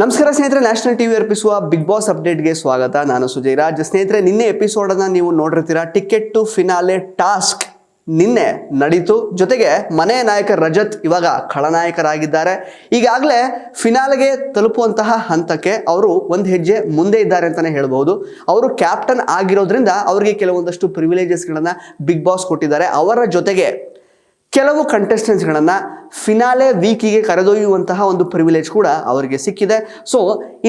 ನಮಸ್ಕಾರ ಸ್ನೇಹಿತರೆ, national TV ಅರ್ಪಿಸುವ ಬಿಗ್ ಬಾಸ್ ಅಪ್ಡೇಟ್ಗೆ ಸ್ವಾಗತ. ನಾನು ಸುಜಯ್ ರಾಜ್. ಸ್ನೇಹಿತರೆ, ನಿನ್ನೆ ಎಪಿಸೋಡನ್ನು ನೀವು ನೋಡಿರ್ತೀರಾ. ಟಿಕೆಟ್ ಟು ಫಿನಾಲೆ ಟಾಸ್ಕ್ ನಿನ್ನೆ ನಡೀತು. ಜೊತೆಗೆ ಮನೆಯ ನಾಯಕ ರಜತ್ ಇವಾಗ ಖಳನಾಯಕರಾಗಿದ್ದಾರೆ. ಈಗಾಗಲೇ ಫಿನಾಲೆಗೆ ತಲುಪುವಂತಹ ಹಂತಕ್ಕೆ ಅವರು ಒಂದು ಹೆಜ್ಜೆ ಮುಂದೆ ಇದ್ದಾರೆ ಅಂತಲೇ ಹೇಳ್ಬೋದು. ಅವರು ಕ್ಯಾಪ್ಟನ್ ಆಗಿರೋದ್ರಿಂದ ಅವರಿಗೆ ಕೆಲವೊಂದಷ್ಟು ಪ್ರಿವಿಲೇಜಸ್ಗಳನ್ನು ಬಿಗ್ ಬಾಸ್ ಕೊಟ್ಟಿದ್ದಾರೆ. ಅವರ ಜೊತೆಗೆ ಕೆಲವು ಕಂಟೆಸ್ಟೆಂಟ್ಸ್ಗಳನ್ನು ಫಿನಾಲೆ ವೀಕಿಗೆ ಕರೆದೊಯ್ಯುವಂತಹ ಒಂದು ಪ್ರಿವಿಲೇಜ್ ಕೂಡ ಅವರಿಗೆ ಸಿಕ್ಕಿದೆ. ಸೊ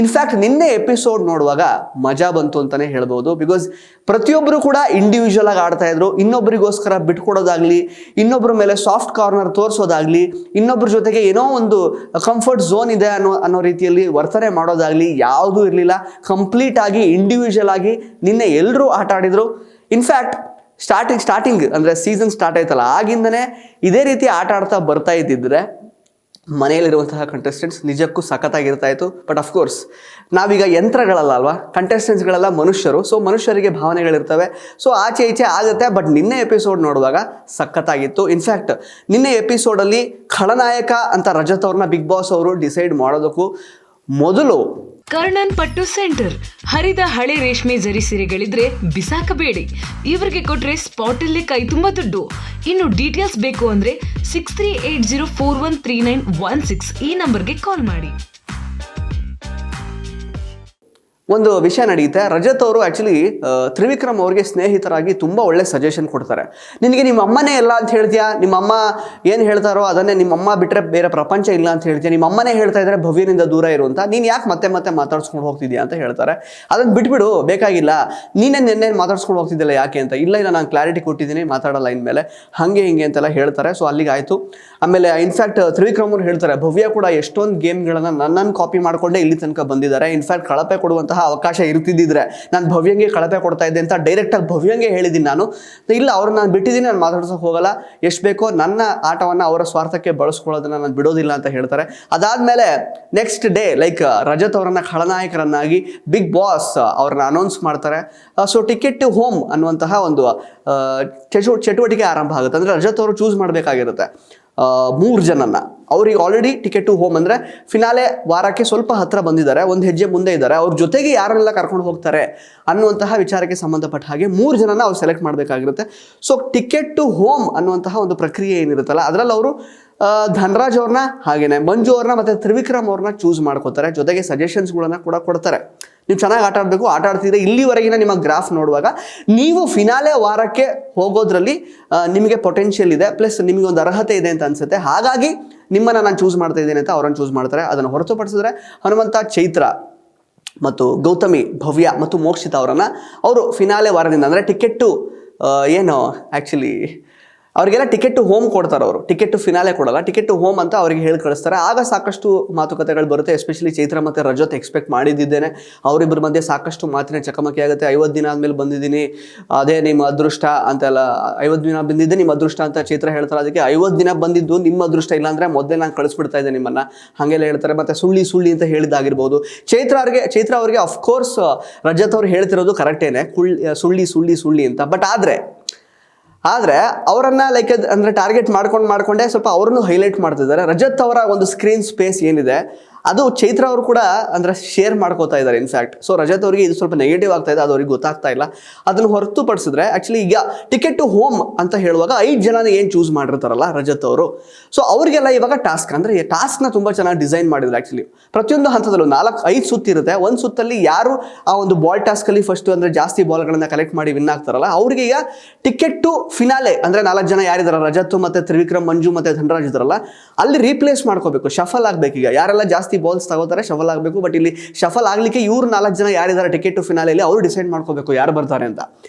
ಇನ್ಫ್ಯಾಕ್ಟ್ ನಿನ್ನೆ ಎಪಿಸೋಡ್ ನೋಡುವಾಗ ಮಜಾ ಬಂತು ಅಂತಲೇ ಹೇಳ್ಬೋದು. ಬಿಕಾಸ್ ಪ್ರತಿಯೊಬ್ಬರು ಕೂಡ ಇಂಡಿವಿಜುವಲ್ ಆಗಿ ಆಡ್ತಾ ಇದ್ರು. ಇನ್ನೊಬ್ಬರಿಗೋಸ್ಕರ ಬಿಟ್ಕೊಡೋದಾಗ್ಲಿ, ಇನ್ನೊಬ್ಬರ ಮೇಲೆ ಸಾಫ್ಟ್ ಕಾರ್ನರ್ ತೋರಿಸೋದಾಗ್ಲಿ, ಇನ್ನೊಬ್ಬರ ಜೊತೆಗೆ ಏನೋ ಒಂದು ಕಂಫರ್ಟ್ ಝೋನ್ ಇದೆ ಅನ್ನೋ ರೀತಿಯಲ್ಲಿ ವರ್ತನೆ ಮಾಡೋದಾಗ್ಲಿ ಯಾವುದೂ ಇರಲಿಲ್ಲ. ಕಂಪ್ಲೀಟ್ ಆಗಿ ಇಂಡಿವಿಜುವಲ್ ಆಗಿ ನಿನ್ನೆ ಎಲ್ಲರೂ ಆಟ ಆಡಿದ್ರು. ಇನ್ಫ್ಯಾಕ್ಟ್ ಸ್ಟಾರ್ಟಿಂಗ್ ಅಂದರೆ ಸೀಸನ್ ಸ್ಟಾರ್ಟ್ ಆಯ್ತಲ್ಲ, ಆಗಿಂದನೇ ಇದೇ ರೀತಿ ಆಟ ಆಡ್ತಾ ಬರ್ತಾ ಇದ್ದಿದ್ರೆ ಮನೆಯಲ್ಲಿರುವಂತಹ ಕಂಟೆಸ್ಟೆಂಟ್ಸ್ ನಿಜಕ್ಕೂ ಸಖತ್ತಾಗಿರ್ತಾ ಇತ್ತು. ಬಟ್ ಅಫ್ಕೋರ್ಸ್ ನಾವೀಗ ಯಂತ್ರಗಳಲ್ಲ ಅಲ್ವಾ, ಕಂಟೆಸ್ಟೆಂಟ್ಸ್ಗಳೆಲ್ಲ ಮನುಷ್ಯರು. ಸೊ ಮನುಷ್ಯರಿಗೆ ಭಾವನೆಗಳಿರ್ತವೆ. ಸೊ ಆಚೆ ಈಚೆ ಆಗುತ್ತೆ. ಬಟ್ ನಿನ್ನೆ ಎಪಿಸೋಡ್ ನೋಡುವಾಗ ಸಖತ್ತಾಗಿತ್ತು. ಇನ್ಫ್ಯಾಕ್ಟ್ ನಿನ್ನೆ ಎಪಿಸೋಡಲ್ಲಿ ಖಳನಾಯಕ ಅಂತ ರಜತ್ ಅವ್ರನ್ನ ಬಿಗ್ ಬಾಸ್ ಅವರು ಡಿಸೈಡ್ ಮಾಡೋದಕ್ಕೂ ಮೊದಲು ಕರ್ಣನ್ ಪಟ್ಟು ಸೆಂಟರ್ ಹರಿದ ಹಳೆ ರೇಷ್ಮೆ ಜರಿ ಸೀರೆಗಳಿದ್ರೆ ಬಿಸಾಕಬೇಡಿ. ಇವರಿಗೆ ಕೊಟ್ರೆ ಸ್ಪಾಟ್ ಅಲ್ಲೇ ಕೈ ತುಂಬ ದುಡ್ಡು. ಇನ್ನು ಡೀಟೇಲ್ಸ್ ಬೇಕು ಅಂದ್ರೆ 6380413916 ಈ ನಂಬರ್ಗೆ ಕಾಲ್ ಮಾಡಿ. ಒಂದು ವಿಷಯ ನಡೆಯುತ್ತೆ. ರಜತ್ ಅವರು ಆ್ಯಕ್ಚುಲಿ ತ್ರಿವಿಕ್ರಮ್ ಅವ್ರಿಗೆ ಸ್ನೇಹಿತರಾಗಿ ತುಂಬ ಒಳ್ಳೆ ಸಜೆಷನ್ ಕೊಡ್ತಾರೆ. ನಿನಗೆ ನಿಮ್ಮ ಅಮ್ಮನೇ ಎಲ್ಲ ಅಂತ ಹೇಳ್ತೀಯಾ, ನಿಮ್ಮ ಅಮ್ಮ ಏನು ಹೇಳ್ತಾರೋ ಅದನ್ನೇ, ನಿಮ್ಮ ಅಮ್ಮ ಬಿಟ್ಟರೆ ಬೇರೆ ಪ್ರಪಂಚ ಇಲ್ಲ ಅಂತ ಹೇಳ್ತೀಯ, ನಿಮ್ಮ ಅಮ್ಮನೇ ಹೇಳ್ತಾ ಇದ್ದಾರೆ ಭವ್ಯನಿಂದ ದೂರ ಇರು ಅಂತ, ನೀನು ಯಾಕೆ ಮತ್ತೆ ಮಾತಾಡ್ಸ್ಕೊಂಡು ಹೋಗ್ತಿದ್ಯಾ ಅಂತ ಹೇಳ್ತಾರೆ. ಅದನ್ನು ಬಿಟ್ಬಿಡು, ಬೇಕಾಗಿಲ್ಲ, ನೀನೇ ನೆನ್ನೆ ಮಾತಾಡ್ಸ್ಕೊಂಡು ಹೋಗ್ತಿದ್ದಿಲ್ಲ ಯಾಕೆ ಅಂತ. ಇಲ್ಲ ನಾನು ಕ್ಲಾರಿಟಿ ಕೊಟ್ಟಿದ್ದೀನಿ, ಮಾತಾಡಲ್ಲ ಇನ್ಮೇಲೆ, ಹಾಗೆ ಹಿಂಗೆ ಅಂತೆಲ್ಲ ಹೇಳ್ತಾರೆ. ಸೊ ಅಲ್ಲಿಗೆ ಆಯಿತು. ಆಮೇಲೆ ಇನ್ಫ್ಯಾಕ್ಟ್ ತ್ರಿವಿಕ್ರಮ್ ಅವ್ರು ಹೇಳ್ತಾರೆ, ಭವ್ಯ ಕೂಡ ಎಷ್ಟೊಂದು ಗೇಮ್ಗಳನ್ನು ನನ್ನನ್ನು ಕಾಪಿ ಮಾಡಿಕೊಂಡೇ ಇಲ್ಲಿ ತನಕ ಬಂದಿದ್ದಾರೆ. ಇನ್ಫ್ಯಾಕ್ಟ್ ಕಳಪೆ ಕೊಡುವಂತಹ ಅವಕಾಶ ಇರ್ತಿದ್ದಿದ್ರೆ ನಾನು ಭವ್ಯಂಗೆ ಕಳಪೆ ಕೊಡ್ತಾ ಇದ್ದೆ ಅಂತ ಡೈರೆಕ್ಟಾಗಿ ಭವ್ಯಂಗೆ ಹೇಳಿದ್ದೀನಿ ನಾನು. ಇಲ್ಲ, ಅವ್ರನ್ನ ನಾನು ಬಿಟ್ಟಿದ್ದೀನಿ, ನಾನು ಮಾತಾಡ್ಸೋಕೆ ಹೋಗಲ್ಲ, ಎಷ್ಟು ಬೇಕೋ ನನ್ನ ಆಟವನ್ನು ಅವರ ಸ್ವಾರ್ಥಕ್ಕೆ ಬಳಸ್ಕೊಳ್ಳೋದನ್ನ ನಾನು ಬಿಡೋದಿಲ್ಲ ಅಂತ ಹೇಳ್ತಾರೆ. ಅದಾದಮೇಲೆ ನೆಕ್ಸ್ಟ್ ಡೇ ರಜತ್ ಅವರನ್ನ ಖಳನಾಯಕರನ್ನಾಗಿ ಬಿಗ್ ಬಾಸ್ ಅವ್ರನ್ನ ಅನೌನ್ಸ್ ಮಾಡ್ತಾರೆ. ಸೊ ಟಿಕೆಟ್ ಟು ಹೋಮ್ ಅನ್ನುವಂತಹ ಒಂದು ಚಟುವಟಿಕೆ ಆರಂಭ ಆಗುತ್ತೆ. ಅಂದರೆ ರಜತ್ ಅವರು ಚೂಸ್ ಮಾಡಬೇಕಾಗಿರುತ್ತೆ 3 ಜನನ್ನ. ಅವ್ರಿಗೆ ಆಲ್ರೆಡಿ ಟಿಕೆಟ್ ಟು ಹೋಮ್ ಅಂದರೆ ಫಿನಾಲೆ ವಾರಕ್ಕೆ ಸ್ವಲ್ಪ ಹತ್ರ ಬಂದಿದ್ದಾರೆ, ಒಂದು ಹೆಜ್ಜೆ ಮುಂದೆ ಇದ್ದಾರೆ. ಅವ್ರ ಜೊತೆಗೆ ಯಾರೆಲ್ಲ ಕರ್ಕೊಂಡು ಹೋಗ್ತಾರೆ ಅನ್ನುವಂತಹ ವಿಚಾರಕ್ಕೆ ಸಂಬಂಧಪಟ್ಟ ಹಾಗೆ 3 ಜನನ ಅವ್ರು ಸೆಲೆಕ್ಟ್ ಮಾಡಬೇಕಾಗಿರುತ್ತೆ. ಸೊ ಟಿಕೆಟ್ ಟು ಹೋಮ್ ಅನ್ನುವಂತಹ ಒಂದು ಪ್ರಕ್ರಿಯೆ ಏನಿರುತ್ತಲ್ಲ, ಅದರಲ್ಲಿ ಅವರು ಧನರಾಜ್ ಅವ್ರನ್ನ, ಹಾಗೇನೆ ಮಂಜು ಅವ್ರನ್ನ ಮತ್ತು ತ್ರಿವಿಕ್ರಮ್ ಅವ್ರನ್ನ ಚೂಸ್ ಮಾಡ್ಕೋತಾರೆ. ಜೊತೆಗೆ ಸಜೆಷನ್ಸ್ಗಳನ್ನ ಕೂಡ ಕೊಡ್ತಾರೆ. ನೀವು ಚೆನ್ನಾಗಿ ಆಟ ಆಡಬೇಕು, ಆಟ ಆಡ್ತಿದ್ರೆ ಇಲ್ಲಿವರೆಗಿನ ನಿಮ್ಮ ಗ್ರಾಫ್ ನೋಡುವಾಗ ನೀವು ಫಿನಾಲೆ ವಾರಕ್ಕೆ ಹೋಗೋದ್ರಲ್ಲಿ ನಿಮಗೆ ಪೊಟೆನ್ಷಿಯಲ್ ಇದೆ, ಪ್ಲಸ್ ನಿಮಗೆ ಒಂದು ಅರ್ಹತೆ ಇದೆ ಅಂತ ಅನ್ಸುತ್ತೆ. ಹಾಗಾಗಿ ನಿಮ್ಮನ್ನು ನಾನು ಚೂಸ್ ಮಾಡ್ತಾ ಇದ್ದೇನೆ ಅಂತ ಅವರನ್ನು ಚೂಸ್ ಮಾಡ್ತಾರೆ. ಅದನ್ನು ಹೊರತುಪಡಿಸಿದ್ರೆ ಹನುಮಂತ, ಚೈತ್ರ ಮತ್ತು ಗೌತಮಿ, ಭವ್ಯ ಮತ್ತು ಮೋಕ್ಷಿತಾ ಅವರನ್ನು ಅವರು ಫಿನಾಲೆ ವಾರದಿಂದ, ಅಂದರೆ ಟಿಕೆಟ್ ಟು ಏನು ಆ್ಯಕ್ಚುಲಿ ಅವರಿಗೆಲ್ಲ ಟಿಕೆಟ್ ಟು ಹೋಮ್ ಕೊಡ್ತಾರೆ. ಅವರು ಟಿಕೆಟ್ ಟು ಫಿನಾಲೆ ಕೊಡಲ್ಲ, ಟಿಕೆಟ್ ಟು ಹೋಮ್ ಅಂತ ಅವರಿಗೆ ಹೇಳಿ ಕಳಿಸ್ತಾರೆ. ಆಗ ಸಾಕಷ್ಟು ಮಾತುಕತೆಗಳು ಬರುತ್ತೆ. ಎಸ್ಪೆಷಲಿ ಚೈತ್ರ ಮತ್ತು ರಜತ್ ಎಕ್ಸ್ಪೆಕ್ಟ್ ಮಾಡಿದ್ದೇನೆ ಅವರಿಬ್ಬರ ಮಧ್ಯೆ ಸಾಕಷ್ಟು ಮಾತಿನ ಚಕಮಕಿ ಆಗುತ್ತೆ. 50 ದಿನ ಆದಮೇಲೆ ಬಂದಿದ್ದೀನಿ, ಅದೇ ನಿಮ್ಮ ಅದೃಷ್ಟ ಅಂತೆಲ್ಲ, 50 ದಿನ ಬಂದಿದ್ದೆ ನಿಮ್ಮ ಅದೃಷ್ಟ ಅಂತ ಚೈತ್ರ ಹೇಳ್ತಾರೆ. ಅದಕ್ಕೆ 50 ದಿನ ಬಂದಿದ್ದು ನಿಮ್ಮ ಅದೃಷ್ಟ, ಇಲ್ಲಾಂದರೆ ಮೊದಲೇ ನಾನು ಕಳಿಸ್ಬಿಡ್ತಾ ಇದ್ದೆ ನಿಮ್ಮನ್ನು, ಹಾಗೆಲ್ಲ ಹೇಳ್ತಾರೆ. ಮತ್ತು ಸುಳ್ಳಿ ಅಂತ ಹೇಳಿದ್ದಾಗಿರ್ಬೋದು. ಚೈತ್ರ ಅವರಿಗೆ ಅಫ್ಕೋರ್ಸ್ ರಜತ್ ಅವ್ರು ಹೇಳ್ತಿರೋದು ಕರೆಕ್ಟೇನೆ, ಸುಳ್ಳಿ ಅಂತ. ಬಟ್ ಆದರೆ ಅವರನ್ನು ಅಂದರೆ ಟಾರ್ಗೆಟ್ ಮಾಡ್ಕೊಂಡೇ ಸ್ವಲ್ಪ ಅವ್ರನ್ನು ಹೈಲೈಟ್ ಮಾಡ್ತಿದ್ದಾರೆ. ರಜತ್ ಅವರ ಒಂದು ಸ್ಕ್ರೀನ್ ಸ್ಪೇಸ್ ಏನಿದೆ ಅದು ಚೈತ್ರ ಅವರು ಕೂಡ ಅಂದರೆ ಶೇರ್ ಮಾಡ್ಕೋತಾ ಇದ್ದಾರೆ ಇನ್ಫ್ಯಾಕ್ಟ್. ಸೊ ರಜತ್ ಅವರಿಗೆ ಇದು ಸ್ವಲ್ಪ ನೆಗೆಟಿವ್ ಆಗ್ತಾ ಇದೆ, ಅದು ಅವ್ರಿಗೆ ಗೊತ್ತಾಗ್ತಾ ಇಲ್ಲ. ಅದನ್ನು ಹೊರತುಪಡಿಸಿದ್ರೆ ಆ್ಯಕ್ಚುಲಿ ಈಗ ಟಿಕೆಟ್ ಟು ಹೋಮ್ ಅಂತ ಹೇಳುವಾಗ 5 ಜನನ ಏನು ಚೂಸ್ ಮಾಡಿರ್ತಾರಲ್ಲ ರಜತ್ ಅವರು, ಸೊ ಅವರಿಗೆಲ್ಲ ಇವಾಗ ಟಾಸ್ಕ್, ಅಂದರೆ ಟಾಸ್ಕ್ನ ತುಂಬ ಚೆನ್ನಾಗಿ ಡಿಸೈನ್ ಮಾಡಿದ್ರು. ಆ್ಯಕ್ಚುಲಿ ಪ್ರತಿಯೊಂದು ಹಂತದಲ್ಲೂ 4-5 ಸುತ್ತಿರುತ್ತೆ. ಒಂದು ಸುತ್ತಲ್ಲಿ ಯಾರು ಆ ಒಂದು ಬಾಲ್ ಟಾಸ್ಕಲ್ಲಿ ಫಸ್ಟು ಅಂದರೆ ಜಾಸ್ತಿ ಬಾಲ್ಗಳನ್ನು ಕಲೆಕ್ಟ್ ಮಾಡಿ ವಿನ್ ಆಗ್ತಾರಲ್ಲ, ಅವ್ರಿಗೆ ಈಗ ಟಿಕೆಟ್ ಟು ಫಿನಾಲೆ ಅಂದರೆ 4 ಜನ ಯಾರಿದಾರ, ರಜತ್ ಮತ್ತು ತ್ರಿವಿಕ್ರಮ್, ಮಂಜು ಮತ್ತು ಧನರಾಜ್ ಇದಾರಲ್ಲ, ಅಲ್ಲಿ ರೀಪ್ಲೇಸ್ ಮಾಡ್ಕೋಬೇಕು, ಶಫಲ್ ಆಗಬೇಕು. ಈಗ ಯಾರೆಲ್ಲ ಜಾಸ್ತಿ ಬಾಲ್ಸ್ ತಗೋತಾರೆ ಶಫಲ್ ಆಗಬೇಕು. ಬಟ್ ಇಲ್ಲಿ ಶಫಲ್ ಆಗಲಿಕ್ಕೆ ಇವ್ರು 4 ಜನ ಯಾರಿದ್ದಾರೆ ಟಿಕೆಟ್ ಟು ಫಿನಾಲೆಯಲ್ಲಿ ಅವರು ಡಿಸೈಡ್ ಮಾಡ್ಕೋಬೇಕು ಯಾರು ಬರ್ತಾರೆ ಅಂತ,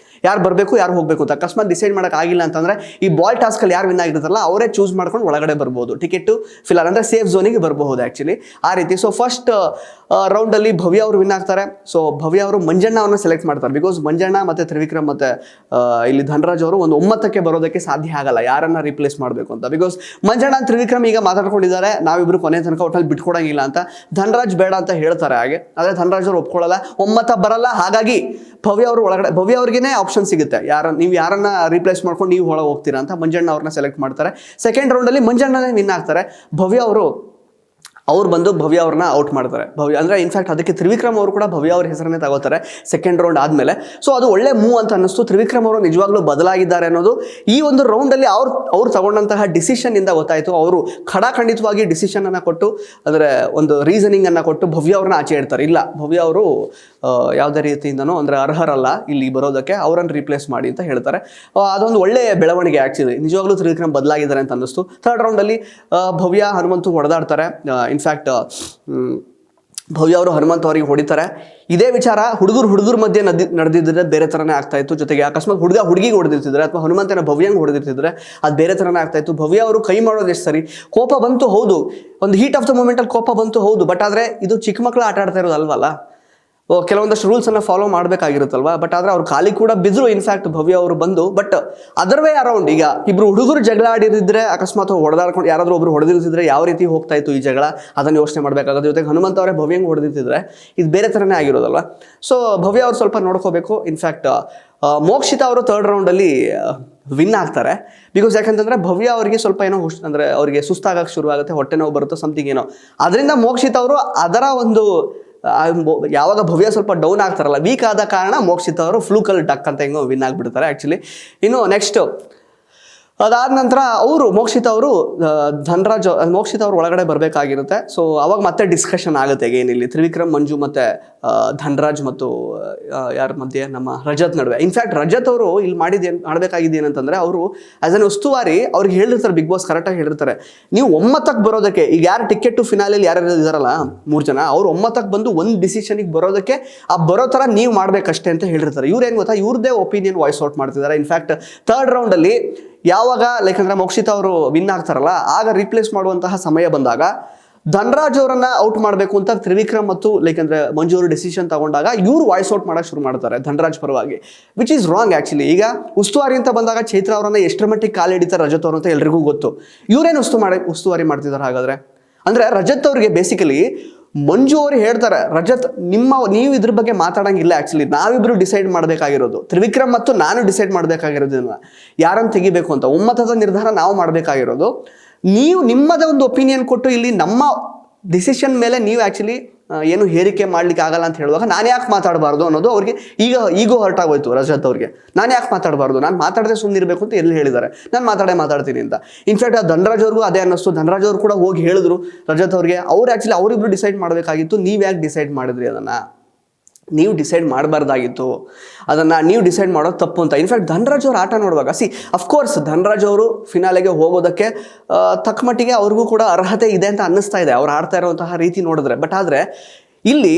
ಯಾರು ಬರಬೇಕು ಯಾರು ಹೋಗಬೇಕು ಅಂತ. ಅಕಸ್ಮಾತ್ ಡಿಸೈಡ್ ಮಾಡೋಕ್ಕಾಗಿಲ್ಲ ಅಂತಂದರೆ ಈ ಬಾಲ್ ಟಾಸ್ಕಲ್ಲಿ ಯಾರು ವಿನ್ ಆಗಿರ್ತಾರಲ್ಲ ಅವರೇ ಚೂಸ್ ಮಾಡ್ಕೊಂಡು ಒಳಗಡೆ ಬರ್ಬೋದು, ಟಿಕೆಟ್ ಟು ಫಿನಾಲೆ ಅಂದರೆ ಸೇಫ್ ಝೋನಿಗೆ ಬರಬಹುದು ಆ್ಯಕ್ಚುಲಿ ಆ ರೀತಿ. ಸೊ ಫಸ್ಟ್ ರೌಂಡಲ್ಲಿ ಭವ್ಯ ಅವರು ವಿನ್ ಆಗ್ತಾರೆ. ಸೊ ಭವ್ಯ ಅವರು ಮಂಜಣ್ಣ ಅವ್ರನ್ನ ಸೆಲೆಕ್ಟ್ ಮಾಡ್ತಾರೆ. ಬಿಕಾಸ್ ಮಂಜಣ್ಣ ಮತ್ತು ತ್ರಿವಿಕ್ರಮ್ ಮತ್ತು ಇಲ್ಲಿ ಧನರಾಜ್ ಅವರು ಒಂದು ಒಮ್ಮತಕ್ಕೆ ಬರೋದಕ್ಕೆ ಸಾಧ್ಯ ಆಗಲ್ಲ ಯಾರನ್ನ ರಿಪ್ಲೇಸ್ ಮಾಡಬೇಕು ಅಂತ. ಬಿಕಾಸ್ ಮಂಜಣ್ಣ ತ್ರಿವಿಕ್ರಮ್ ಈಗ ಮಾತಾಡ್ಕೊಂಡಿದ್ದಾರೆ, ನಾವಿಬ್ರು ಕೊನೆ ತನಕ ಒಟ್ಟಲ್ಲಿ ಬಿಟ್ಕೊಡಂಗಿಲ್ಲ ಅಂತ. ಧನರಾಜ್ ಬೇಡ ಅಂತ ಹೇಳ್ತಾರೆ ಹಾಗೆ, ಆದರೆ ಧನರಾಜ್ ಅವರು ಒಪ್ಕೊಳ್ಳಲ್ಲ, ಒಮ್ಮತ ಬರಲ್ಲ. ಹಾಗಾಗಿ ಭವ್ಯ ಅವರು ಒಳಗಡೆ, ಭವ್ಯ ಅವ್ರಿಗೇನೆ ಆಪ್ಷನ್ ಸಿಗುತ್ತೆ, ನೀವು ಯಾರನ್ನ ರೀಪ್ಲೇಸ್ ಮಾಡ್ಕೊಂಡು ನೀವು ಒಳಗೆ ಹೋಗ್ತೀರಾ ಅಂತ ಮಂಜಣ್ಣ ಅವ್ರನ್ನ ಸೆಲೆಕ್ಟ್ ಮಾಡ್ತಾರೆ. ಸೆಕೆಂಡ್ ರೌಂಡಲ್ಲಿ ಮಂಜಣ್ಣನೇ ವಿನ್ ಆಗ್ತಾರೆ. ಭವ್ಯ ಅವರು ಅವ್ರು ಬಂದು ಭವ್ಯ ಅವ್ರನ್ನ ಔಟ್ ಮಾಡ್ತಾರೆ. ಭವ್ಯ ಅಂದರೆ ಇನ್ಫ್ಯಾಕ್ಟ್ ಅದಕ್ಕೆ ತ್ರಿವಿಕ್ರಮ್ ಅವರು ಕೂಡ ಭವ್ಯ ಅವ್ರ ಹೆಸರನ್ನೇ ತಗೋತಾರೆ ಸೆಕೆಂಡ್ ರೌಂಡ್ ಆದಮೇಲೆ. ಸೊ ಅದು ಒಳ್ಳೆ ಮೂವ್ ಅಂತ ಅನ್ನಿಸ್ತು. ತ್ರಿವಿಕ್ರಮ್ ಅವರು ನಿಜವಾಗ್ಲೂ ಬದಲಾಗಿದ್ದಾರೆ ಅನ್ನೋದು ಈ ಒಂದು ರೌಂಡಲ್ಲಿ ಅವ್ರು ತಗೊಂಡಂತಹ ಡಿಸಿಷನ್ನಿಂದ ಗೊತ್ತಾಯಿತು. ಅವರು ಖಡಾಖಂಡಿತವಾಗಿ ಡಿಸಿಷನನ್ನು ಕೊಟ್ಟು ಅಂದರೆ ಒಂದು ರೀಸನಿಂಗನ್ನು ಕೊಟ್ಟು ಭವ್ಯ ಅವ್ರನ್ನ ಆಚೆ ಇಡ್ತಾರೆ. ಇಲ್ಲ, ಭವ್ಯ ಅವರು ಯಾವುದೇ ರೀತಿಯಿಂದನೂ ಅಂದರೆ ಅರ್ಹರಲ್ಲ ಇಲ್ಲಿ ಬರೋದಕ್ಕೆ, ಅವರನ್ನು ರೀಪ್ಲೇಸ್ ಮಾಡಿ ಅಂತ ಹೇಳ್ತಾರೆ. ಅದೊಂದು ಒಳ್ಳೆ ಬೆಳವಣಿಗೆ ಆ್ಯಕ್ಚುಲಿ. ನಿಜವಾಗ್ಲೂ ತ್ರಿವಿಕ್ರಮ್ ಬದಲಾಗಿದ್ದಾರೆ ಅಂತ ಅನ್ನಿಸ್ತು. ಥರ್ಡ್ ರೌಂಡಲ್ಲಿ ಭವ್ಯ ಹನುಮಂತು ಹೊಡೆದಾಡ್ತಾರೆ. ಇನ್ಫ್ಯಾಕ್ಟ್ ಭವ್ಯ ಅವರು ಹನುಮಂತ ಅವರಿಗೆ ಹೊಡಿತಾರೆ. ಇದೇ ವಿಚಾರ ಹುಡುಗರ ಮಧ್ಯೆ ನಡೆದಿದ್ದರೆ ಬೇರೆ ಥರನೇ ಆಗ್ತಾ ಇತ್ತು. ಜೊತೆಗೆ ಅಕಸ್ಮಾತ್ ಹುಡುಗಿಗೆ ಹೊಡೆದಿರ್ತಿದ್ರೆ ಅಥವಾ ಹನುಮಂತನ ಭವ್ಯಂಗೆ ಹೊಡೆದಿರ್ತಿದ್ರೆ ಅದು ಬೇರೆ ಥರನೇ ಆಗ್ತಾ ಇತ್ತು. ಭವ್ಯ ಅವರು ಕೈ ಮಾಡೋದು ಎಷ್ಟು ಸರಿ, ಕೋಪ ಬಂತು ಹೌದು, ಒಂದು ಹೀಟ್ ಆಫ್ ದ ಮೂಮೆಂಟಲ್ಲಿ ಕೋಪ ಬಂತು ಹೌದು, ಬಟ್ ಆದರೆ ಇದು ಚಿಕ್ಕ ಮಕ್ಕಳು ಆಟ ಆಡ್ತಾ ಇರೋದು ಅಲ್ವಲ್ಲ. ಕೆಲವೊಂದಷ್ಟು ರೂಲ್ಸನ್ನು ಫಾಲೋ ಮಾಡಬೇಕಾಗಿರುತ್ತಲ್ವ. ಬಟ್ ಆದರೆ ಅವ್ರು ಖಾಲಿ ಕೂಡ ಬಿದ್ದರು ಇನ್ಫ್ಯಾಕ್ಟ್ ಭವ್ಯ ಅವರು ಬಂದು. ಬಟ್ ಅದರ್ ವೇ ಅರೌಂಡ್, ಈಗ ಇಬ್ಬರು ಹುಡುಗರು ಜಗಳ ಆಡಿರಿದ್ರೆ ಅಕಸ್ಮಾತ್ ಹೊಡೆದಾಡ್ಕೊಂಡು ಯಾರಾದರೂ ಒಬ್ರು ಹೊಡೆದಿರ್ತಿದ್ರೆ ಯಾವ ರೀತಿ ಹೋಗ್ತಾ ಇತ್ತು ಈ ಜಗಳ, ಅದನ್ನು ಯೋಚನೆ ಮಾಡಬೇಕಾಗುತ್ತೆ. ಜೊತೆಗೆ ಹನುಮಂತ ಅವರೇ ಭವ್ಯಂಗೆ ಹೊಡೆದಿರ್ತಿದ್ರೆ ಇದು ಬೇರೆ ಥರನೇ ಆಗಿರೋದಲ್ವ. ಸೊ ಭವ್ಯ ಅವ್ರು ಸ್ವಲ್ಪ ನೋಡ್ಕೋಬೇಕು. ಇನ್ಫ್ಯಾಕ್ಟ್ ಮೋಕ್ಷಿತಾ ಅವರು ಥರ್ಡ್ ರೌಂಡಲ್ಲಿ ವಿನ್ ಆಗ್ತಾರೆ. ಬಿಕಾಸ್ ಯಾಕಂತಂದರೆ ಭವ್ಯ ಅವರಿಗೆ ಸ್ವಲ್ಪ ಏನೋ ಅಂದರೆ ಅವರಿಗೆ ಸುಸ್ತಾಗಕ್ಕೆ ಶುರುವಾಗುತ್ತೆ, ಹೊಟ್ಟೆ ನೋವು ಬರುತ್ತೋ ಸಮಥಿಂಗ್ ಏನೋ. ಅದರಿಂದ ಮೋಕ್ಷಿತಾ ಅವರು ಅದರ ಒಂದು ಯಾವಾಗ ಭವ್ಯ ಸ್ವಲ್ಪ ಡೌನ್ ಆಗ್ತಾರಲ್ಲ, ವೀಕ್ ಆದ ಕಾರಣ ಮೋಕ್ಷಿತ ಅವರು ಫ್ಲೂಕಲ್ ಡಕ್ ಅಂತ ಹೆಂಗೋ ವಿನ್ ಆಗಿಬಿಡ್ತಾರೆ ಆ್ಯಕ್ಚುಲಿ. ಇನ್ನು ನೆಕ್ಸ್ಟ್ ಅದಾದ ನಂತರ ಮೋಕ್ಷಿತ ಅವರು ಮೋಕ್ಷಿತ ಅವರು ಒಳಗಡೆ ಬರಬೇಕಾಗಿರುತ್ತೆ. ಸೊ ಅವಾಗ ಮತ್ತೆ ಡಿಸ್ಕಷನ್ ಆಗುತ್ತೆ ಏನಿಲ್ಲಿ ತ್ರಿವಿಕ್ರಮ್, ಮಂಜು ಮತ್ತು ಧನ್ರಾಜ್ ಮತ್ತು ಯಾರ ಮಧ್ಯೆ ನಮ್ಮ ರಜತ್ ನಡುವೆ. ಇನ್ಫ್ಯಾಕ್ಟ್ ರಜತ್ ಅವರು ಇಲ್ಲಿ ಮಾಡಬೇಕಾಗಿದ್ದು ಏನಂತಂದರೆ, ಅವರು ಆ್ಯಸ್ ಅನ್ ಉಸ್ತುವಾರಿ ಅವ್ರಿಗೆ ಹೇಳಿರ್ತಾರೆ, ಬಿಗ್ ಬಾಸ್ ಕರೆಕ್ಟಾಗಿ ಹೇಳಿರ್ತಾರೆ, ನೀವು ಒಮ್ಮತಕ್ಕೆ ಬರೋದಕ್ಕೆ, ಈಗ ಯಾರು ಟಿಕೆಟ್ ಟು ಫಿನಾಲಲ್ಲಿ ಯಾರು ಇದ್ದಾರಲ್ಲ 3 ಜನ, ಅವ್ರು ಒಮ್ಮತಕ್ಕೆ ಬಂದು ಒಂದು ಡಿಸಿಷನಿಗೆ ಬರೋದಕ್ಕೆ ಬರೋ ಥರ ನೀವು ಮಾಡಬೇಕಷ್ಟೇ ಅಂತ ಹೇಳಿರ್ತಾರೆ. ಇವ್ರೇನು ಗೊತ್ತಾ, ಇವ್ರದ್ದೇ ಒಪಿನಿಯನ್ ವಾಯ್ಸ್ ಔಟ್ ಮಾಡ್ತಿದ್ದಾರೆ. ಇನ್ಫ್ಯಾಕ್ಟ್ ಥರ್ಡ್ ರೌಂಡಲ್ಲಿ ಯಾವಾಗ ಲೈಕ್ ಅಂದರೆ ಮೋಕ್ಷಿತ ಅವರು ವಿನ್ ಆಗ್ತಾರಲ್ಲ, ಆಗ ರೀಪ್ಲೇಸ್ ಮಾಡುವಂತಹ ಸಮಯ ಬಂದಾಗ ಧನ್ರಾಜ್ ಅವರನ್ನ ಔಟ್ ಮಾಡಬೇಕು ಅಂತ ತ್ರಿವಿಕ್ರಮ್ ಮತ್ತು ಲೈಕ್ ಅಂದರೆ ಮಂಜು ಅವರು ಡಿಸಿಷನ್ ತಗೊಂಡಾಗ ಇವ್ರು ವಾಯ್ಸ್ ಔಟ್ ಮಾಡೋಕ್ಕೆ ಶುರು ಮಾಡ್ತಾರೆ ಧನ್ರಾಜ್ ಪರವಾಗಿ, ವಿಚ್ ಈಸ್ ರಾಂಗ್ ಆ್ಯಕ್ಚುಲಿ. ಈಗ ಉಸ್ತುವಾರಿ ಅಂತ ಬಂದಾಗ ಚೈತ್ರ ಅವರನ್ನ ಎಷ್ಟರ ಮಟ್ಟಿಗೆ ಕಾಲಿಡಿತಾರೆ ರಜತ್ ಅವರು ಅಂತ ಎಲ್ರಿಗೂ ಗೊತ್ತು. ಇವರೇನು ಉಸ್ತುವಾರಿ ಮಾಡ್ತಿದ್ದಾರೆ ಹಾಗಾದರೆ? ಅಂದರೆ ರಜತ್ ಅವ್ರಿಗೆ ಬೇಸಿಕಲಿ ಮಂಜು ಅವರು ಹೇಳ್ತಾರೆ, ರಜತ್ ನೀವು ಇದ್ರ ಬಗ್ಗೆ ಮಾತಾಡೋಂಗಿಲ್ಲ ಆ್ಯಕ್ಚುಲಿ, ನಾವಿಬ್ಬರು ಡಿಸೈಡ್ ಮಾಡಬೇಕಾಗಿರೋದು, ತ್ರಿವಿಕ್ರಮ್ ಮತ್ತು ನಾನು ಡಿಸೈಡ್ ಮಾಡಬೇಕಾಗಿರೋದನ್ನ ಯಾರನ್ನು ತೆಗಿಬೇಕು ಅಂತ ಒಮ್ಮತದ ನಿರ್ಧಾರ ನಾವು ಮಾಡಬೇಕಾಗಿರೋದು. ನೀವು ನಿಮ್ಮದೇ ಒಂದು ಒಪಿನಿಯನ್ ಕೊಟ್ಟು ಇಲ್ಲಿ ನಮ್ಮ ಡಿಸಿಷನ್ ಮೇಲೆ ನೀವು ಆ್ಯಕ್ಚುಲಿ ಏನು ಹೇರಿಕೆ ಮಾಡ್ಲಿಕ್ಕೆ ಆಗಲ್ಲ ಅಂತ ಹೇಳುವಾಗ ನಾನು ಯಾಕೆ ಮಾತಾಡಬಾರ್ದು ಅನ್ನೋದು ಅವ್ರಿಗೆ ಈಗೋ ಹರ್ಟ್ ಆಗೋಯ್ತು ರಜತ್ ಅವ್ರಿಗೆ. ನಾನು ಯಾಕೆ ಮಾತಾಡಬಾರ್ದು, ನಾನು ಮಾತಾಡದೆ ಸುಮ್ಮನಿರಬೇಕು ಅಂತ ಎಲ್ಲಿ ಹೇಳಿದ್ದಾರೆ, ನಾನು ಮಾತಾಡ್ತೀನಿ ಅಂತ. ಇನ್ಫ್ಯಾಕ್ಟ್ ಧನ್ರಾಜ್ ಅವ್ರಿಗೂ ಅದೇ ಅನ್ನಿಸ್ತು. ಧನ್ರಾಜ್ ಅವರು ಕೂಡ ಹೋಗಿ ಹೇಳಿದ್ರು ರಜತ್ ಅವ್ರಿಗೆ, ಅವ್ರು ಆ್ಯಕ್ಚುಲಿ ಅವರಿಬ್ರು ಡಿಸೈಡ್ ಮಾಡಬೇಕಾಗಿತ್ತು, ನೀವು ಯಾಕೆ ಡಿಸೈಡ್ ಮಾಡಿದ್ರಿ ಅದನ್ನು, ನೀವು ಡಿಸೈಡ್ ಮಾಡಬಾರ್ದಾಗಿತ್ತು, ಅದನ್ನು ನೀವು ಡಿಸೈಡ್ ಮಾಡೋದು ತಪ್ಪು ಅಂತ. ಇನ್ಫ್ಯಾಕ್ಟ್ ಧನ್ರಾಜ್ ಅವ್ರ ಆಟ ನೋಡುವಾಗ ಅಫ್ಕೋರ್ಸ್ ಧನ್ರಾಜ್ ಅವರು ಫಿನಾಲೆಗೆ ಹೋಗೋದಕ್ಕೆ ತಕ್ಕ ಮಟ್ಟಿಗೆ ಅವ್ರಿಗೂ ಕೂಡ ಅರ್ಹತೆ ಇದೆ ಅಂತ ಅನ್ನಿಸ್ತಾ ಇದೆ ಅವ್ರು ಆಡ್ತಾ ಇರುವಂತಹ ರೀತಿ ನೋಡಿದ್ರೆ. ಬಟ್ ಆದರೆ ಇಲ್ಲಿ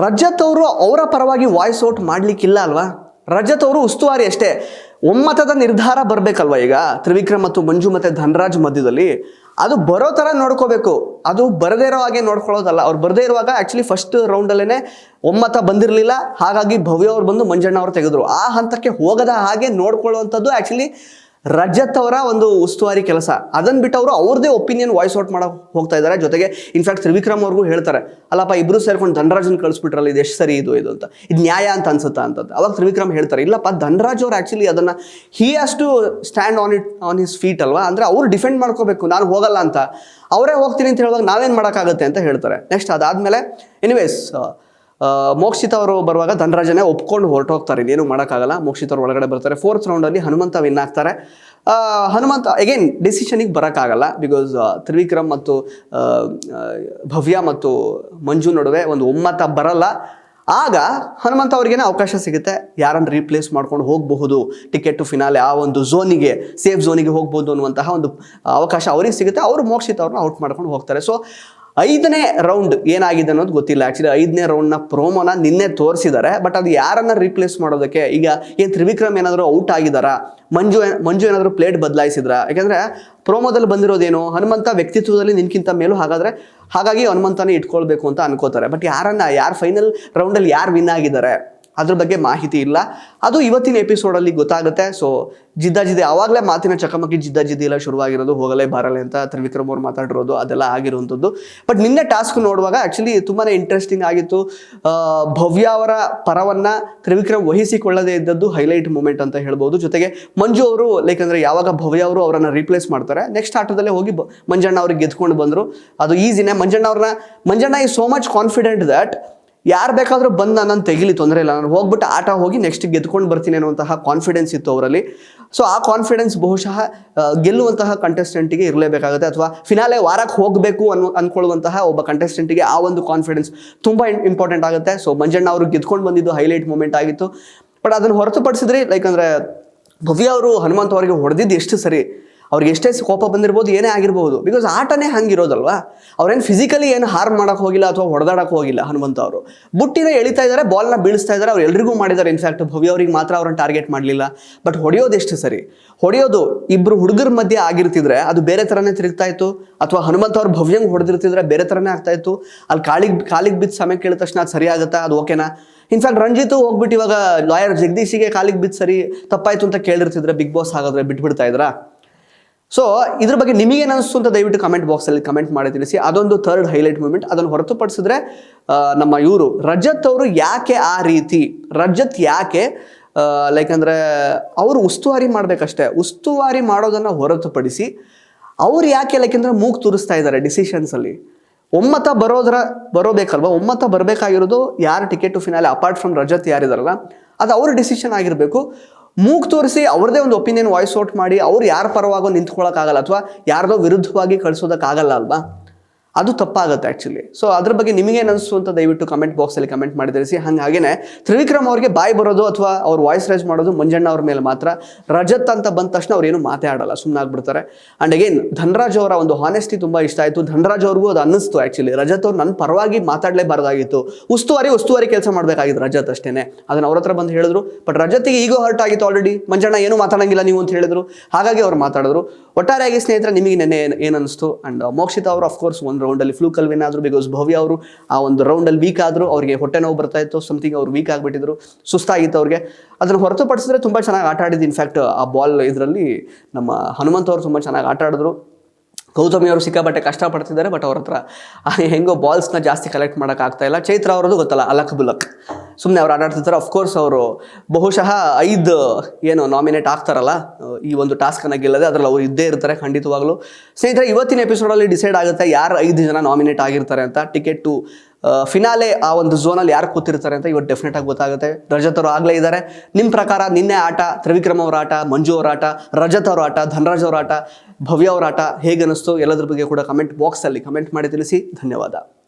ರಜತ್ ಅವರು ಅವರ ಪರವಾಗಿ ವಾಯ್ಸ್ ಔಟ್ ಮಾಡಲಿಕ್ಕಿಲ್ಲ ಅಲ್ವಾ. ರಜತ್ ಅವರು ಉಸ್ತುವಾರಿ ಅಷ್ಟೇ, ಒಮ್ಮತದ ನಿರ್ಧಾರ ಬರಬೇಕಲ್ವ. ಈಗ ತ್ರಿವಿಕ್ರಮ್ ಮತ್ತು ಮಂಜು ಮತ್ತು ಧನ್ರಾಜ್ ಮಧ್ಯದಲ್ಲಿ ಅದು ಬರೋ ಥರ ನೋಡ್ಕೋಬೇಕು, ಅದು ಬರದೇ ಇರೋ ಹಾಗೆ ನೋಡ್ಕೊಳ್ಳೋದಲ್ಲ. ಅವ್ರು ಬರದೇ ಇರುವಾಗ ಆ್ಯಕ್ಚುಲಿ ಫಸ್ಟ್ ರೌಂಡಲ್ಲೇ ಒಮ್ಮತ ಬಂದಿರಲಿಲ್ಲ, ಹಾಗಾಗಿ ಭವ್ಯ ಅವ್ರು ಬಂದು ಮಂಜಣ್ಣ ಅವರು ತೆಗೆದ್ರು. ಆ ಹಂತಕ್ಕೆ ಹೋಗದ ಹಾಗೆ ನೋಡ್ಕೊಳ್ಳುವಂಥದ್ದು ಆ್ಯಕ್ಚುಲಿ ರಜತ್ ಅವರ ಒಂದು ಉಸ್ತುವಾರಿ ಕೆಲಸ. ಅದನ್ನು ಬಿಟ್ಟು ಅವರು ಅವ್ರದ್ದೇ ಒಪಿನಿಯನ್ ವಾಯ್ಸ್ ಔಟ್ ಮಾಡೋಕೆ ಹೋಗ್ತಾ ಇದ್ದಾರೆ. ಜೊತೆಗೆ ಇನ್ಫ್ಯಾಕ್ಟ್ ತ್ರಿವಿಕ್ರಮ್ ಅವ್ರಿಗೂ ಹೇಳ್ತಾರೆ, ಅಲ್ಲಪ್ಪ ಇಬ್ಬರು ಸೇರ್ಕೊಂಡು ಧನ್ರಾಜನ್ ಕಳಿಸ್ಬಿಟ್ರಲ್ಲ, ಇದು ಎಷ್ಟು ಸರಿ ಇದು ಅಂತ, ಇದು ನ್ಯಾಯ ಅಂತ ಅನ್ಸುತ್ತಾ ಅಂತದ್ದು. ಅವಾಗ ತ್ರಿವಿಕ್ರಮ್ ಹೇಳ್ತಾರೆ, ಇಲ್ಲಪ್ಪ ಧನ್ರಾಜ್ ಅವ್ರು ಆ್ಯಕ್ಚುಲಿ ಅದನ್ನು he has to stand on his feet ಅಲ್ವಾ, ಅಂದರೆ ಅವ್ರು ಡಿಫೆಂಡ್ ಮಾಡ್ಕೋಬೇಕು, ನಾನು ಹೋಗಲ್ಲ ಅಂತ. ಅವರೇ ಹೋಗ್ತೀನಿ ಅಂತ ಹೇಳುವಾಗ ನಾವೇನು ಮಾಡೋಕ್ಕಾಗುತ್ತೆ ಅಂತ ಹೇಳ್ತಾರೆ. ನೆಕ್ಸ್ಟ್ ಅದಾದಮೇಲೆ ಎನಿವೇಸ್ ಮೋಕ್ಷಿತ ಅವರು ಬರುವಾಗ ಧನ್ರಾಜನೇ ಒಪ್ಕೊಂಡು ಹೊರಟೋಗ್ತಾರೆ, ಇನ್ನೇನು ಮಾಡೋಕ್ಕಾಗಲ್ಲ. ಮೋಕ್ಷಿತ ಅವರು ಒಳಗಡೆ ಬರ್ತಾರೆ. ಫೋರ್ತ್ ರೌಂಡಲ್ಲಿ ಹನುಮಂತ ವಿನ್ ಆಗ್ತಾರೆ. ಹನುಮಂತ ಅಗೇನ್ ಡಿಸಿಷನಿಗೆ ಬರೋಕ್ಕಾಗಲ್ಲ, ಬಿಕಾಸ್ ತ್ರಿವಿಕ್ರಮ್ ಮತ್ತು ಭವ್ಯ ಮತ್ತು ಮಂಜು ನಡುವೆ ಒಂದು ಒಮ್ಮತ ಬರಲ್ಲ. ಆಗ ಹನುಮಂತ ಅವ್ರಿಗೇನೆ ಅವಕಾಶ ಸಿಗುತ್ತೆ, ಯಾರನ್ನು ರೀಪ್ಲೇಸ್ ಮಾಡ್ಕೊಂಡು ಹೋಗಬಹುದು, ಟಿಕೆಟ್ ಟು ಫಿನಾಲೆ ಆ ಒಂದು ಝೋನಿಗೆ, ಸೇಫ್ ಝೋನಿಗೆ ಹೋಗ್ಬೋದು ಅನ್ನುವಂತಹ ಒಂದು ಅವಕಾಶ ಅವ್ರಿಗೆ ಸಿಗುತ್ತೆ. ಅವರು ಮೋಕ್ಷಿತ ಅವ್ರನ್ನ ಔಟ್ ಮಾಡ್ಕೊಂಡು ಹೋಗ್ತಾರೆ. ಸೊ 5ನೇ ರೌಂಡ್ ಏನಾಗಿದೆ ಅನ್ನೋದು ಗೊತ್ತಿಲ್ಲ. ಆ್ಯಕ್ಚುಲಿ 5ನೇ ರೌಂಡ್ನ ಪ್ರೋಮೋನ ನಿನ್ನೆ ತೋರಿಸಿದ್ದಾರೆ. ಬಟ್ ಅದು ಯಾರನ್ನ ರೀಪ್ಲೇಸ್ ಮಾಡೋದಕ್ಕೆ, ಈಗ ಏನು ತ್ರಿವಿಕ್ರಮ್ ಏನಾದರೂ ಔಟ್ ಆಗಿದ್ದಾರಾ, ಮಂಜು ಏನಾದರೂ ಪ್ಲೇಟ್ ಬದಲಾಯಿಸಿದ್ರಾ? ಯಾಕೆಂದರೆ ಪ್ರೋಮೋದಲ್ಲಿ ಬಂದಿರೋದೇನು, ಹನುಮಂತ ವ್ಯಕ್ತಿತ್ವದಲ್ಲಿ ನಿನ್ಕಿಂತ ಮೇಲೂ, ಹಾಗಾಗಿ ಹನುಮಂತನೇ ಇಟ್ಕೊಳ್ಬೇಕು ಅಂತ ಅನ್ಕೋತಾರೆ. ಬಟ್ ಯಾರು ಫೈನಲ್ ರೌಂಡಲ್ಲಿ ಯಾರು ವಿನ್ ಆಗಿದ್ದಾರೆ, ಅದ್ರ ಬಗ್ಗೆ ಮಾಹಿತಿ ಇಲ್ಲ. ಅದು ಇವತ್ತಿನ ಎಪಿಸೋಡಲ್ಲಿ ಗೊತ್ತಾಗುತ್ತೆ. ಸೊ ಜಿದ್ದಾಜಿದ್ದಿ ಆವಾಗಲೇ ಮಾತಿನ ಚಕಮಕಿ ಜಿದ್ದಾಜಿದ್ದಿ ಎಲ್ಲ ಶುರುವಾಗಿರೋದು, ಹೋಗಲೇ ಬರಲೇ ಅಂತ ತ್ರಿವಿಕ್ರಮ್ ಅವ್ರು ಮಾತಾಡಿರೋದು ಅದೆಲ್ಲ ಆಗಿರುವಂಥದ್ದು. ಬಟ್ ನಿನ್ನೆ ಟಾಸ್ಕ್ ನೋಡುವಾಗ ಆ್ಯಕ್ಚುಲಿ ತುಂಬಾ ಇಂಟ್ರೆಸ್ಟಿಂಗ್ ಆಗಿತ್ತು. ಭವ್ಯ ಅವರ ಪರವನ್ನು ತ್ರಿವಿಕ್ರಮ್ ವಹಿಸಿಕೊಳ್ಳದೇ ಇದ್ದದ್ದು ಹೈಲೈಟ್ ಮೂಮೆಂಟ್ ಅಂತ ಹೇಳ್ಬೋದು. ಜೊತೆಗೆ ಮಂಜು ಅವರು ಲೈಕ್ ಅಂದರೆ ಯಾವಾಗ ಭವ್ಯ ಅವರು ಅವರನ್ನು ರೀಪ್ಲೇಸ್ ಮಾಡ್ತಾರೆ, ನೆಕ್ಸ್ಟ್ ಆಟದಲ್ಲೇ ಹೋಗಿ ಮಂಜಣ್ಣ ಅವ್ರಿಗೆ ಗೆದ್ಕೊಂಡು ಬಂದರು. ಅದು ಈಸಿನೇ. ಮಂಜಣ್ಣ ಈ ಸೋ ಮಚ್ ಕಾನ್ಫಿಡೆಂಟ್ ದಟ್ ಯಾರು ಬೇಕಾದರೂ ಬಂದು ನಾನು ತೆಗಿಲಿ, ತೊಂದರೆ ಇಲ್ಲ, ನಾನು ಹೋಗ್ಬಿಟ್ಟು ಆಟ ಹೋಗಿ ನೆಕ್ಸ್ಟ್ ಗೆದ್ಕೊಂಡು ಬರ್ತೀನಿ ಅನ್ನುವಂತಹ ಕಾನ್ಫಿಡೆನ್ಸ್ ಇತ್ತು ಅವರಲ್ಲಿ. ಸೊ ಆ ಕಾನ್ಫಿಡೆನ್ಸ್ ಬಹುಶಃ ಗೆಲ್ಲುವಂತಹ ಕಂಟೆಸ್ಟೆಂಟಿಗೆ ಇರಲೇಬೇಕಾಗುತ್ತೆ, ಅಥವಾ ಫಿನಾಲೆ ವಾರಕ್ಕೆ ಹೋಗಬೇಕು ಅಂದ್ಕೊಳ್ಳುವಂತಹ ಒಬ್ಬ ಕಂಟೆಸ್ಟೆಂಟಿಗೆ ಆ ಒಂದು ಕಾನ್ಫಿಡೆನ್ಸ್ ತುಂಬ ಇಂಪಾರ್ಟೆಂಟ್ ಆಗುತ್ತೆ. ಸೊ ಮಂಜಣ್ಣ ಅವರು ಗೆದ್ಕೊಂಡು ಬಂದಿದ್ದು ಹೈಲೈಟ್ ಮೂಮೆಂಟ್ ಆಗಿತ್ತು. ಬಟ್ ಅದನ್ನು ಹೊರತುಪಡಿಸಿದ್ರೆ ಲೈಕ್ ಅಂದರೆ ಭವ್ಯ ಅವರು ಹನುಮಂತ್ ಅವರಿಗೆ ಹೊಡೆದಿದ್ದು ಎಷ್ಟು ಸರಿ, ಅವ್ರಿಗೆ ಎಷ್ಟೇ ಕೋಪ ಬಂದಿರ್ಬೋದು, ಏನೇ ಆಗಿರ್ಬೋದು, ಬಿಕಾಸ್ ಆಟನೇ ಹಂಗಿರೋದಲ್ವಾ. ಅವ್ರೇನು ಫಿಸಿಕಲಿ ಏನು ಹಾರ್ಮ್ ಮಾಡೋಕ್ಕೆ ಹೋಗಿಲ್ಲ ಅಥವಾ ಹೊಡೆದಾಡಕ್ಕೆ ಹೋಗಿಲ್ಲ. ಹನುಮಂತ ಅವರು ಬುಟ್ಟಿನ ಎಳಿತಾ ಇದ್ದಾರೆ, ಬಾಲ್ನ ಬೀಳಿಸ್ತಾ ಇದ್ದಾರೆ, ಅವ್ರು ಎಲ್ರಿಗೂ ಮಾಡಿದ್ದಾರೆ. ಇನ್ಫ್ಯಾಕ್ಟ್ ಭವ್ಯ ಅವ್ರಿಗೆ ಮಾತ್ರ ಅವ್ರನ್ನ ಟಾರ್ಗೆಟ್ ಮಾಡಲಿಲ್ಲ. ಬಟ್ ಹೊಡೆಯೋದು ಎಷ್ಟು ಸರಿ, ಹೊಡೆಯೋದು ಇಬ್ಬರು ಹುಡುಗರ ಮಧ್ಯೆ ಆಗಿರ್ತಿದ್ರೆ ಅದು ಬೇರೆ ಥರನೇ ತಿರುಗ್ತಾ ಇತ್ತು, ಅಥವಾ ಹನುಮಂತ ಅವ್ರು ಭವ್ಯಂಗೆ ಹೊಡೆದಿರ್ತಿದ್ರೆ ಬೇರೆ ಥರನೇ ಆಗ್ತಾ ಇತ್ತು. ಅಲ್ಲಿ ಕಾಲಿಗೆ ಬಿದ್ದು ಸಮಯ ಕೇಳಿದ ತಕ್ಷಣ ಅದು ಸರಿ ಆಗುತ್ತಾ, ಅದು ಓಕೆನಾ? ಇನ್ಫ್ಯಾಕ್ಟ್ ರಂಜಿತ್ ಹೋಗ್ಬಿಟ್ಟು ಇವಾಗ ಲಾಯರ್ ಜಗದೀಶಿಗೆ ಕಾಲಿಗೆ ಬಿದ್ದು ಸರಿ ತಪ್ಪಾಯ್ತು ಅಂತ ಕೇಳಿರ್ತಿದ್ರೆ ಬಿಗ್ ಬಾಸ್ ಹಾಗಾದ್ರೆ ಬಿಟ್ಬಿಡ್ತಾ ಇದ್ರಾ? ಸೊ ಇದ್ರ ಬಗ್ಗೆ ನಿಮಗೇನು ಅನಿಸ್ತು ಅಂತ ದಯವಿಟ್ಟು ಕಮೆಂಟ್ ಬಾಕ್ಸಲ್ಲಿ ಕಮೆಂಟ್ ಮಾಡಿ ತಿಳಿಸಿ. ಅದೊಂದು ಥರ್ಡ್ ಹೈಲೈಟ್ ಮೂಮೆಂಟ್. ಅದನ್ನು ಹೊರತುಪಡಿಸಿದ್ರೆ ನಮ್ಮ ಇವರು ರಜತ್ ಅವರು ಯಾಕೆ ಆ ರೀತಿ, ರಜತ್ ಯಾಕೆ ಲೈಕ್ ಅಂದರೆ ಅವರು ಉಸ್ತುವಾರಿ ಮಾಡಬೇಕಷ್ಟೇ, ಉಸ್ತುವಾರಿ ಮಾಡೋದನ್ನು ಹೊರತುಪಡಿಸಿ ಅವ್ರು ಯಾಕೆ ಲೈಕ್ ಅಂದರೆ ಮೂಗು ತೂರಿಸ್ತಾ ಇದ್ದಾರೆ ಡಿಸಿಷನ್ಸಲ್ಲಿ. ಒಮ್ಮತ ಬರೋಬೇಕಲ್ವ, ಒಮ್ಮತ ಬರಬೇಕಾಗಿರೋದು ಯಾರು ticket to finale apart from Rajat ಯಾರಿದಾರಲ್ಲ ಅದು ಅವ್ರ ಡಿಸಿಷನ್ ಆಗಿರಬೇಕು. ಮೂಗು ತೋರಿಸಿ ಅವ್ರದ್ದೇ ಒಂದು ಒಪಿನಿಯನ್ ವಾಯ್ಸ್ ಔಟ್ ಮಾಡಿ ಅವ್ರು ಯಾರ ಪರವಾಗೋ ನಿಂತ್ಕೊಳ್ಳೋಕ್ಕಾಗಲ್ಲ, ಅಥವಾ ಯಾರ್ದೋ ವಿರುದ್ಧವಾಗಿ ಕಳಿಸೋದಕ್ಕಾಗಲ್ಲ ಅಲ್ವಾ, ಅದು ತಪ್ಪಾಗುತ್ತೆ ಆ್ಯಕ್ಚುಲಿ. ಸೊ ಅದ್ರ ಬಗ್ಗೆ ನಿಮಗೇನು ಅನಿಸ್ತು ಅಂತ ದಯವಿಟ್ಟು ಕಮೆಂಟ್ ಬಾಕ್ಸಲ್ಲಿ ಕಮೆಂಟ್ ಮಾಡಿ ತಿಳಿಸಿ. ಹಾಗೇನೆ ತ್ರಿವಿಕ್ರಮ್ ಅವ್ರಿಗೆ ಬಾಯ್ ಬರೋದು ಅಥವಾ ಅವ್ರು ವಾಯ್ಸ್ ರೈಸ್ ಮಾಡೋದು ಮಂಜಣ್ಣ ಅವ್ರ ಮೇಲೆ ಮಾತ್ರ. ರಜತ್ ಅಂತ ಬಂದ ತಕ್ಷಣ ಅವ್ರೇನು ಮಾತೇ ಆಡಲ್ಲ, ಸುಮ್ಮನೆ ಆಗ್ಬಿಡ್ತಾರೆ. ಆ್ಯಂಡ್ ಅಗೇನ್ ಧನರಾಜ್ ಅವರ ಒಂದು ಹಾನೆಸ್ಟಿ ತುಂಬ ಇಷ್ಟ ಆಯಿತು. ಧನರಾಜ್ ಅವ್ರಿಗೂ ಅದು ಅನ್ನಿಸ್ತು ಆ್ಯಕ್ಚುಲಿ, ರಜತ್ ಅವ್ರು ನನ್ನ ಪರವಾಗಿ ಮಾತಾಡಲೇಬಾರ್ದಾಗಿತ್ತು, ಉಸ್ತುವಾರಿ ಕೆಲಸ ಮಾಡಬೇಕಾಗಿತ್ತು ರಜತ್ ಅಷ್ಟೇ. ಅದನ್ನು ಅವ್ರ ಹತ್ರ ಬಂದು ಹೇಳಿದ್ರು. ಬಟ್ ರಜತ್ತಿಗೆ ಈಗೋ ಹರ್ಟ್ ಆಗಿತ್ತು ಆಲ್ರೆಡಿ, ಮಂಜಣ್ಣ ಏನು ಮಾತಾಡಂಗಿಲ್ಲ ನೀವು ಅಂತ ಹೇಳಿದ್ರು, ಹಾಗಾಗಿ ಅವ್ರು ಮಾತಾಡಿದ್ರು. ಒಟ್ಟಾರೆಯಾಗಿ ಸ್ನೇಹಿತರೆ ನಿಮಗೆ ನೆನ್ನೆ ಏನು ಅನಿಸ್ತು? ಆ್ಯಂಡ್ ಮೋಕ್ಷಿತಾ ಅವರು ಅಫ್ಕೋರ್ಸ್ ಒಂದು ರೌಂಡಲ್ಲಿ ಫ್ಲೂಕಲ್ ವಿನ್ ಆದರು, ಬಿಕಾಸ್ ಭವ್ಯ ಅವರು ಆ ಒಂದು ರೌಂಡಲ್ಲಿ ವೀಕ್ ಆದರು, ಅವ್ರಿಗೆ ಹೊಟ್ಟೆ ನೋವು ಬರ್ತಾ ಇತ್ತು, ಸಮಥಿಂಗ್ ಅವ್ರು ವೀಕ್ ಆಗಿಬಿಟ್ಟಿದ್ರು, ಸುಸ್ತಾಗಿತ್ತು ಅವ್ರಿಗೆ. ಅದನ್ನು ಹೊರತುಪಡಿಸಿದ್ರೆ ತುಂಬ ಚೆನ್ನಾಗಿ ಆಟ ಆಡಿದ್ದು. ಇನ್ಫ್ಯಾಕ್ಟ್ ಆ ಬಾಲ್ ಇದರಲ್ಲಿ ನಮ್ಮ ಹನುಮಂತ ಅವರು ತುಂಬ ಚೆನ್ನಾಗಿ ಆಟ ಆಡಿದ್ರು. ಗೌತಮಿ ಅವರು ಸಿಕ್ಕಾಪಟ್ಟೆ ಕಷ್ಟಪಡ್ತಿದ್ದಾರೆ, ಬಟ್ ಅವ್ರ ಹತ್ರ ಹೆಂಗೋ ಬಾಲ್ಸ್ನ ಜಾಸ್ತಿ ಕಲೆಕ್ಟ್ ಮಾಡೋಕ್ಕಾಗ್ತಾ ಇಲ್ಲ. ಚೈತ್ರ ಅವ್ರದ್ದು ಗೊತ್ತಲ್ಲ, ಅಲಕ್ ಬುಲಕ್, ಸುಮ್ಮನೆ ಅವ್ರು ಆಟಾಡ್ತಿರ್ತಾರೆ. ಅಫ್ಕೋರ್ಸ್ ಅವರು ಬಹುಶಃ 5 ಏನು ನಾಮಿನೇಟ್ ಆಗ್ತಾರಲ್ಲ ಈ ಒಂದು ಟಾಸ್ಕನ್ನು ಗೆಲ್ಲದೆ, ಅದರಲ್ಲಿ ಅವ್ರು ಇದ್ದೇ ಇರ್ತಾರೆ ಖಂಡಿತವಾಗ್ಲೂ. ಸ್ನೇಹಿತರೆ ಇವತ್ತಿನ ಎಪಿಸೋಡಲ್ಲಿ ಡಿಸೈಡ್ ಆಗುತ್ತೆ ಯಾರು 5 ಜನ ನಾಮಿನೇಟ್ ಆಗಿರ್ತಾರೆ ಅಂತ. ಟಿಕೆಟ್ ಟು ಫಿನಾಲೆ ಆ ಒಂದು ಝೋನಲ್ಲಿ ಯಾರು ಕೂತಿರ್ತಾರೆ ಅಂತ ಇವತ್ತು ಡೆಫಿನೆಟ್ ಆಗಿ ಗೊತ್ತಾಗುತ್ತೆ. ರಜತ್ ಅವರು ಆಗಲೇ ಇದ್ದಾರೆ. ನಿಮ್ಮ ಪ್ರಕಾರ ನಿನ್ನೆ ಆಟ, ತ್ರಿವಿಕ್ರಮ್ ಅವರ ಆಟ, ಮಂಜು ಅವರ ಆಟ, ರಜತ್ ಅವರ ಆಟ, ಧನರಾಜ್ ಅವರ ಆಟ, ಭವ್ಯ ಅವರ ಆಟ ಹೇಗೆ ಅನ್ನಿಸ್ತು ಎಲ್ಲದ್ರ ಬಗ್ಗೆ ಕೂಡ ಕಮೆಂಟ್ ಬಾಕ್ಸಲ್ಲಿ ಕಮೆಂಟ್ ಮಾಡಿ ತಿಳಿಸಿ. ಧನ್ಯವಾದ.